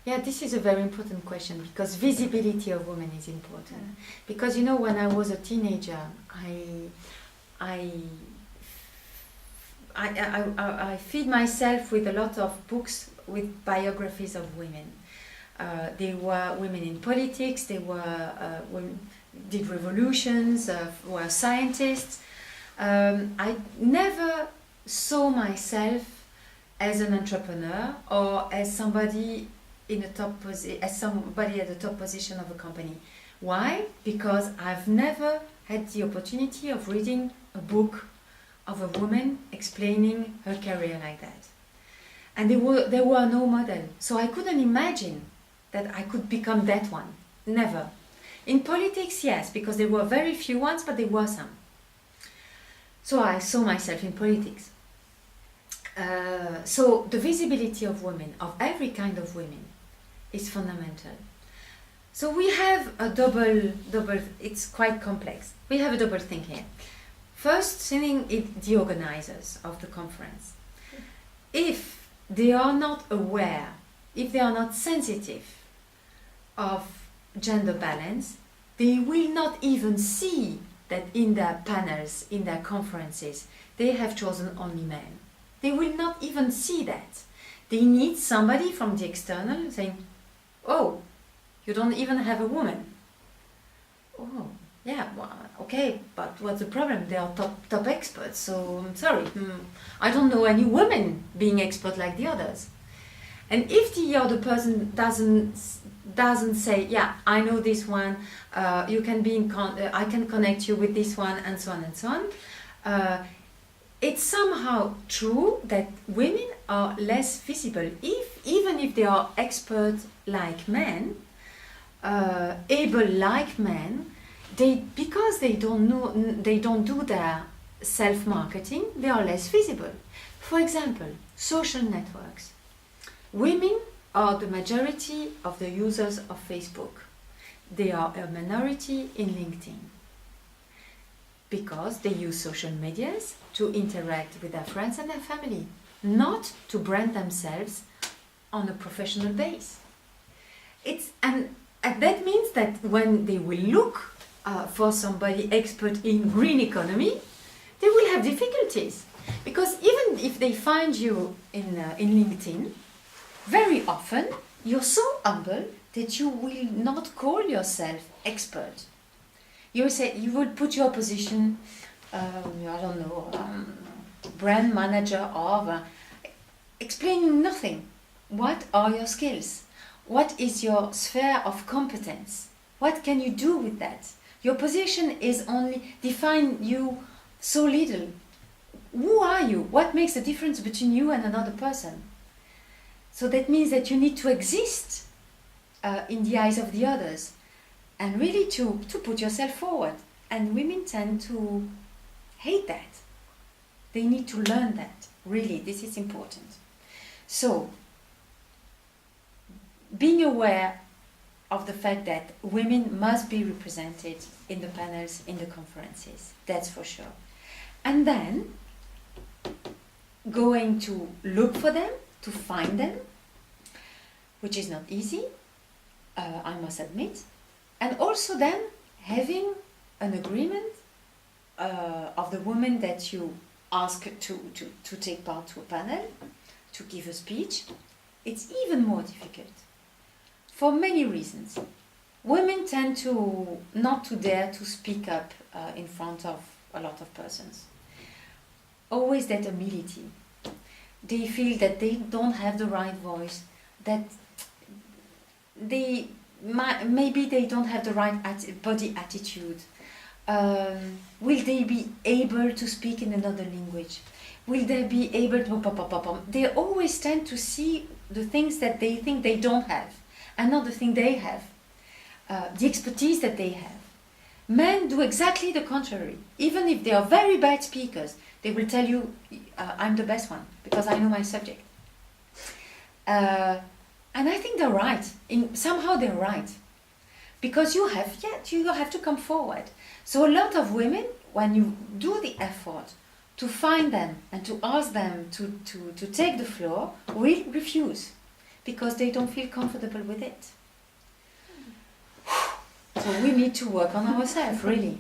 Yeah, this is a very important question because visibility of women is important. Because you know, when I was a teenager, I feed myself with a lot of books with biographies of women. They were women in politics. They were women did revolutions. Were scientists. I never saw myself as an entrepreneur or as somebody in a as somebody at the top position of a company. Why? Because I've never had the opportunity of reading a book of a woman explaining her career like that. And there were no model. So I couldn't imagine that I could become that one. Never. In politics, yes, because there were very few ones, but there were some. So I saw myself in politics. So the visibility of women, of every kind of women, is fundamental. So we have a double, it's quite complex. We have a double thing here. First thing is the organizers of the conference. If they are not aware, if they are not sensitive of gender balance, they will not even see that in their panels, in their conferences, they have chosen only men. They will not even see that. They need somebody from the external saying, oh, you don't even have a woman. Oh, yeah, well, okay, but what's the problem? They are top experts, so I'm sorry. I don't know any women being expert like the others. And if the other person doesn't say, yeah, I know this one, you can be I can connect you with this one, and so on and so on. It's somehow true that women are less visible, even if they are experts like men, able like men. Because they don't do their self-marketing, they are less visible. For example, social networks. Women are the majority of the users of Facebook. They are a minority in LinkedIn because they use social medias to interact with their friends and their family, not to brand themselves on a professional base. And that means that when they will look for somebody expert in green economy, they will have difficulties. Because even if they find you in LinkedIn, very often you're so humble that you will not call yourself expert. You will put your position, I don't know, brand manager of, explaining nothing. What are your skills? What is your sphere of competence? What can you do with that? Your position is only define you so little. Who are you? What makes the difference between you and another person? So that means that you need to exist in the eyes of the others and really to put yourself forward. And women tend to hate that. They need to learn that. Really, this is important. So, being aware of the fact that women must be represented in the panels, in the conferences, that's for sure. And then going to look for them, to find them, which is not easy, I must admit. And also then having an agreement of the woman that you ask to take part to a panel, to give a speech. It's even more difficult. For many reasons. Women tend to not to dare to speak up in front of a lot of persons. Always that humility. They feel that they don't have the right voice, that maybe they don't have the right body attitude. Will they be able to speak in another language? Will they be able to... They always tend to see the things that they think they don't have, and not the thing they have, the expertise that they have. Men do exactly the contrary. Even if they are very bad speakers, they will tell you, I'm the best one, because I know my subject. And I think they're right. Somehow they're right. Because you have to come forward. So a lot of women, when you do the effort to find them and to ask them to take the floor, will refuse. because they don't feel comfortable with it. So we need to work on ourselves, really.